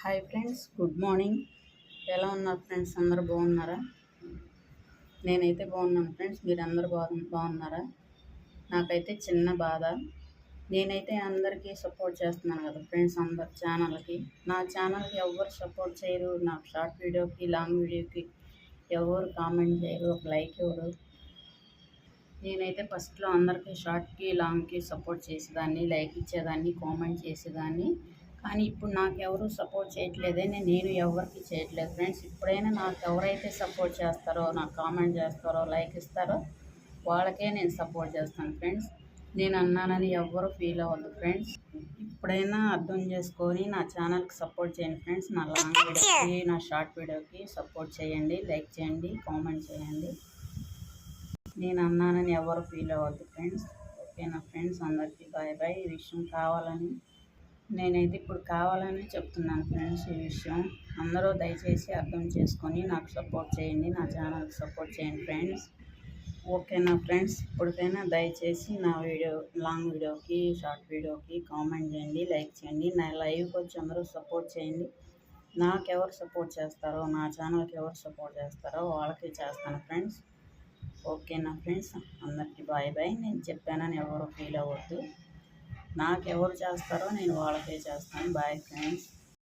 Hi friends, good morning. ఎలా ఉన్నారు friends? అందరూ బాగున్నారా? నేనైతే బాగున్నాను ఫ్రెండ్స్. మీరు అందరూ బాగున్నారా? నాకైతే చిన్న బాధ. నేనైతే అందరికీ సపోర్ట్ చేస్తున్నాను కదా ఫ్రెండ్స్, అందరి ఛానల్కి. నా ఛానల్కి ఎవరు సపోర్ట్ చేయరు. నాకు షార్ట్ వీడియోకి, లాంగ్ వీడియోకి ఎవరు కామెంట్ చేయరు, ఒక లైక్ ఇవ్వరు. నేనైతే ఫస్ట్లో అందరికీ షార్ట్కి, లాంగ్కి సపోర్ట్ చేసేదాన్ని, లైక్ ఇచ్చేదాన్ని, కామెంట్ చేసేదాన్ని. కానీ ఇప్పుడు నాకు ఎవరు సపోర్ట్ చేయట్లేదని నేను ఎవరికి చేయట్లేదు ఫ్రెండ్స్. ఇప్పుడైనా నాకు ఎవరైతే సపోర్ట్ చేస్తారో, నాకు కామెంట్ చేస్తారో, లైక్ ఇస్తారో వాళ్ళకే నేను సపోర్ట్ చేస్తాను ఫ్రెండ్స్. నేను అన్నానని ఎవ్వరు ఫీల్ అవ్వద్దు ఫ్రెండ్స్. ఇప్పుడైనా అర్థం చేసుకొని నా ఛానల్కి సపోర్ట్ చేయండి ఫ్రెండ్స్. నా లాంగ్ వీడియోకి, నా షార్ట్ వీడియోకి సపోర్ట్ చేయండి, లైక్ చేయండి, కామెంట్ చేయండి. నేను అన్నానని ఎవరు ఫీల్ అవ్వద్దు ఫ్రెండ్స్. ఓకేనా ఫ్రెండ్స్? అందరికీ బాయ్ బాయ్. ఈ విషయం నేనైతే ఇప్పుడు కావాలని చెప్తున్నాను ఫ్రెండ్స్. ఈ విషయం అందరూ దయచేసి అర్థం చేసుకొని నాకు సపోర్ట్ చేయండి, నా ఛానల్కి సపోర్ట్ చేయండి ఫ్రెండ్స్. ఓకేనా ఫ్రెండ్స్? ఇప్పటికైనా దయచేసి నా లాంగ్ వీడియోకి, షార్ట్ వీడియోకి కామెంట్ చేయండి, లైక్ చేయండి. నా లైవ్కి వచ్చి అందరూ సపోర్ట్ చేయండి. నాకు ఎవరు సపోర్ట్ చేస్తారో, నా ఛానల్కి ఎవరు సపోర్ట్ చేస్తారో వాళ్ళకి చేస్తాను ఫ్రెండ్స్. ఓకేనా ఫ్రెండ్స్? అందరికీ బాయ్ బాయ్. నేను చెప్పానని ఎవరు ఫీల్ అవ్వద్దు. నాకు ఎవరు చేస్తారో నేను వాళ్ళకే చేస్తాను. Bye friends.